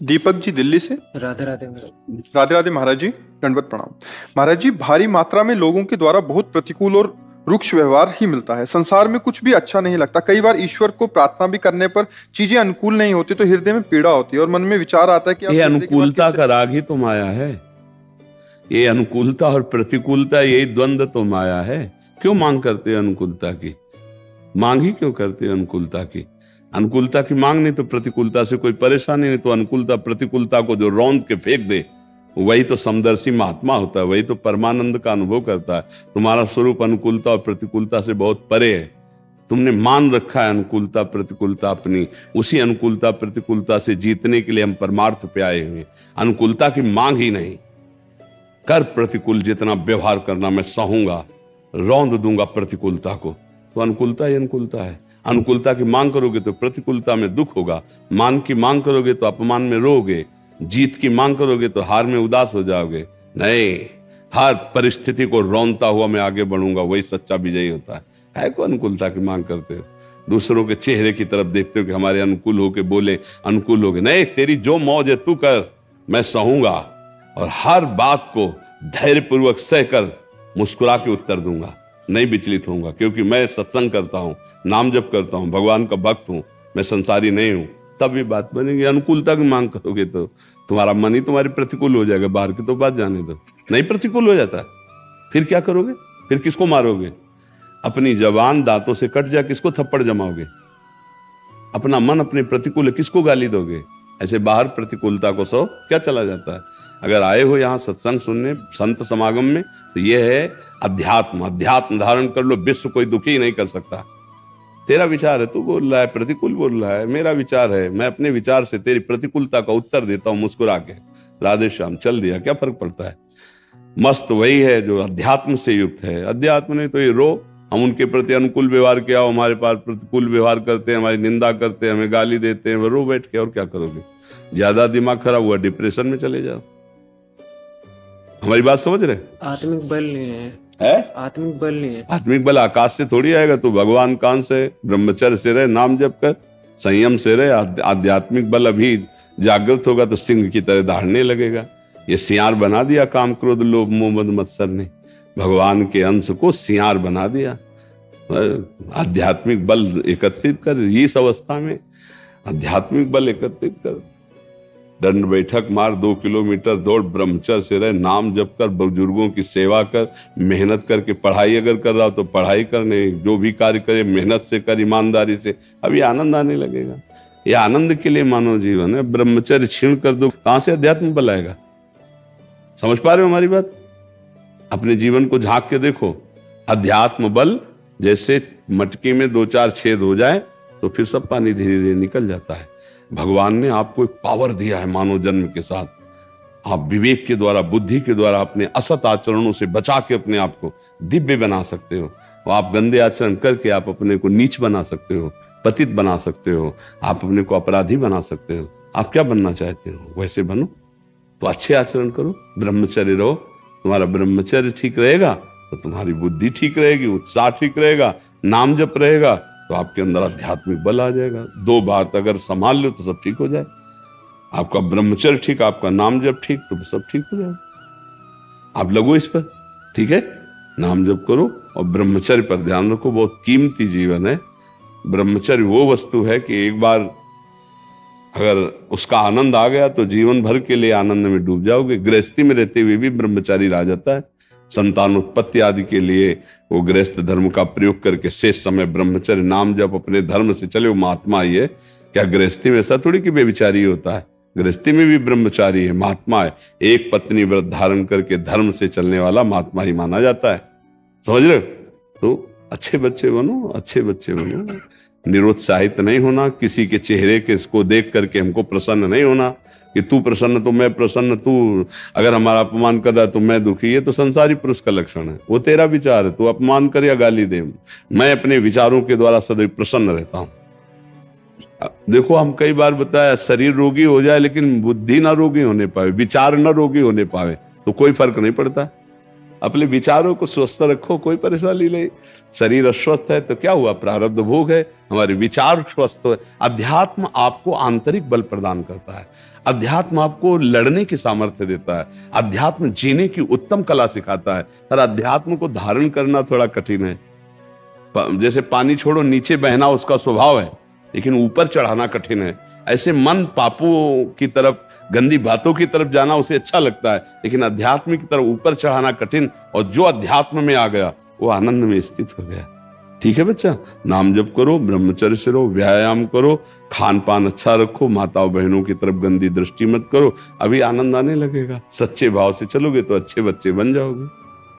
दीपक जी दिल्ली से। राधे राधे मेरा। राधे राधे महाराज जी, दंडवत प्रणाम। महाराज जी, भारी मात्रा में लोगों के द्वारा बहुत प्रतिकूल और रुक्ष व्यवहार ही मिलता है। संसार में कुछ भी अच्छा नहीं लगता। कई बार ईश्वर को प्रार्थना भी करने पर चीजें अनुकूल नहीं होती तो हृदय में पीड़ा होती है और मन में विचार आता है कि ये अनुकूलता का राग ही तो माया है। ये अनुकूलता और प्रतिकूलता, यही द्वंद्व तो माया है। क्यों मांग करते हैं अनुकूलता की? मांग ही क्यों करते हैं अनुकूलता की? अनुकूलता की मांग नहीं तो प्रतिकूलता से कोई परेशानी नहीं, तो अनुकूलता प्रतिकूलता को जो रौंद के फेंक दे वही तो समदर्शी महात्मा होता है, वही तो परमानंद का अनुभव करता है। तुम्हारा स्वरूप अनुकूलता और प्रतिकूलता से बहुत परे है। तुमने मान रखा है अनुकूलता प्रतिकूलता अपनी, उसी अनुकूलता प्रतिकूलता से जीतने के लिए हम परमार्थ पे आए हुए। अनुकूलता की मांग ही नहीं। कर प्रतिकूल जितना व्यवहार करना मैं सहूंगा, रौंद दूंगा प्रतिकूलता को। तो अनुकूलता ही अनुकूलता है। अनुकूलता की मांग करोगे तो प्रतिकूलता में दुख होगा, मान की मांग करोगे तो अपमान में रोगे, जीत की मांग करोगे तो हार में उदास हो जाओगे। नहीं, हर परिस्थिति को रौंदता हुआ मैं आगे बढ़ूंगा, वही सच्चा विजयी होता है को अनुकूलता की मांग करते हो? दूसरों के चेहरे की तरफ देखते हो कि हमारे अनुकूल होके बोले, अनुकूल होके। नहीं, तेरी जो मौज है तू कर, मैं सहूंगा और हर बात को धैर्यपूर्वक सहकर मुस्कुरा के उत्तर दूंगा, नहीं विचलित होऊंगा, क्योंकि मैं सत्संग करता हूं, नाम जप करता हूं, भगवान का भक्त हूं, मैं संसारी नहीं हूं। तब ये बात बनेगी। अनुकूलता की मांग करोगे तो तुम्हारा मन ही तुम्हारी प्रतिकूल हो जाएगा। बाहर की तो बात जाने दो, नहीं प्रतिकूल हो जाता फिर क्या करोगे? फिर किसको मारोगे? अपनी जबान दांतों से कट जाए, किसको थप्पड़ जमाओगे? अपना मन अपने प्रतिकूल है, किसको गाली दोगे? ऐसे बाहर प्रतिकूलता को सो क्या चला जाता है। अगर आए हो यहाँ सत्संग सुनने, संत समागम में, तो ये है अध्यात्म। अध्यात्म धारण कर लो, विश्व कोई दुखी नहीं कर सकता। तेरा विचार है, तू बोल रहा है, प्रतिकूल बोल रहा है, मेरा विचार है, मैं अपने विचार से तेरी प्रतिकूलता का उत्तर देता हूं मुस्कुरा के। राधे श्याम, चल दिया, क्या फर्क पड़ता है? मस्त वही है जो अध्यात्म से युक्त है। अध्यात्म नहीं तो ये रो, हम उनके प्रति अनुकूल व्यवहार किया, हमारे पास प्रतिकूल व्यवहार करते हैं, हमारी निंदा करते हैं, हमें गाली देते हैं, वो रो बैठ के। और क्या करोगे? ज्यादा दिमाग खराब हुआ, डिप्रेशन में चले जाओ। हमारी बात समझ रहे? आत्मिक बल नहीं है। आत्मिक बल नहीं है। आत्मिक बल आकाश से थोड़ी आएगा। तो भगवान कान से, ब्रह्मचर्य से रहे, नाम जप कर, संयम से रहे। आध्यात्मिक बल अभी जागृत होगा तो सिंह की तरह दहाड़ने लगेगा। ये सियार बना दिया काम क्रोध लोभ मोह मद मत्सर ने, भगवान के अंश को सियार बना दिया। आध्यात्मिक बल एकत्रित कर, इस अवस्था में आध्यात्मिक बल एकत्रित कर। दंड बैठक मार, 2 किलोमीटर दौड़, ब्रह्मचर्य से रहे, नाम जप कर, बुजुर्गों की सेवा कर, मेहनत करके पढ़ाई अगर कर रहा हो तो पढ़ाई करने, जो भी कार्य करे मेहनत से कर, ईमानदारी से। अब ये आनंद आने लगेगा। ये आनंद के लिए मानव जीवन है। ब्रह्मचर्य छीण कर दो, कहां से अध्यात्म बल आएगा? समझ पा रहे हो हमारी बात? अपने जीवन को झांक के देखो। अध्यात्म बल जैसे मटकी में 2-4 छेद हो जाए तो फिर सब पानी धीरे धीरे निकल जाता है। भगवान ने आपको एक पावर दिया है मानव जन्म के साथ। आप विवेक के द्वारा, बुद्धि के द्वारा अपने असत आचरणों से बचा के अपने आप को दिव्य बना सकते हो। और आप गंदे आचरण करके आप अपने को नीच बना सकते हो, पतित बना सकते हो, आप अपने को अपराधी बना सकते हो। आप क्या बनना चाहते हो वैसे बनो। तो अच्छे आचरण करो, ब्रह्मचर्य रहो। तुम्हारा ब्रह्मचर्य ठीक रहेगा तो तुम्हारी बुद्धि ठीक रहेगी, उत्साह ठीक रहेगा, नाम जप रहेगा तो आपके अंदर आध्यात्मिक बल आ जाएगा। 2 बात अगर संभाल लो तो सब ठीक हो जाए। आपका ब्रह्मचर्य ठीक, आपका नाम जप ठीक, तो सब ठीक हो जाएगा। आप लगो इस पर, ठीक है? नाम जप करो और ब्रह्मचर्य पर ध्यान रखो। बहुत कीमती जीवन है ब्रह्मचर्य। वो वस्तु है कि एक बार अगर उसका आनंद आ गया तो जीवन भर के लिए आनंद में डूब जाओगे। गृहस्थी में रहते हुए भी ब्रह्मचारी रह जाता है। संतान उत्पत्ति आदि के लिए वो गृहस्थ धर्म का प्रयोग करके शेष समय ब्रह्मचर्य नाम जप अपने धर्म से चले, वो महात्मा ही है। क्या गृहस्थी में ऐसा थोड़ी कि बेविचारी होता है? गृहस्थी में भी ब्रह्मचारी है, महात्मा है। एक पत्नी व्रत धारण करके धर्म से चलने वाला महात्मा ही माना जाता है। समझ रहे हो? तो अच्छे बच्चे बनो, अच्छे बच्चे बनो। निरुत्साहित नहीं होना, किसी के चेहरे के इसको देख करके हमको प्रसन्न नहीं होना कि तू प्रसन्न तो मैं प्रसन्न, तू अगर हमारा अपमान कर रहा है तो मैं दुखी। ये तो संसारी पुरुष का लक्षण है। वो तेरा विचार है, तू अपमान कर या गाली दे, मैं अपने विचारों के द्वारा सदैव प्रसन्न रहता हूं। देखो, हम कई बार बताया, शरीर रोगी हो जाए लेकिन बुद्धि ना रोगी होने पावे, विचार ना रोगी होने पावे तो कोई फर्क नहीं पड़ता। अपने विचारों को स्वस्थ रखो, कोई परेशानी नहीं। शरीर अस्वस्थ है तो क्या हुआ? प्रारब्ध भोग है। हमारे विचार स्वस्थ हो। अध्यात्म आपको आंतरिक बल प्रदान करता है। अध्यात्म आपको लड़ने की सामर्थ्य देता है, अध्यात्म जीने की उत्तम कला सिखाता है, पर अध्यात्म को धारण करना थोड़ा कठिन है। जैसे पानी छोड़ो, नीचे बहना उसका स्वभाव है, लेकिन ऊपर चढ़ाना कठिन है। ऐसे मन पापों की तरफ, गंदी बातों की तरफ जाना उसे अच्छा लगता है, लेकिन अध्यात्म की तरफ ऊपर चढ़ाना कठिन। और जो अध्यात्म में आ गया वो आनंद में स्थित हो गया। ठीक है बच्चा, नाम जप करो, ब्रह्मचर्य से रहो, व्यायाम करो, खान पान अच्छा रखो, माताओं बहनों की तरफ गंदी दृष्टि मत करो, अभी आनंद आने लगेगा। सच्चे भाव से चलोगे तो अच्छे बच्चे बन जाओगे।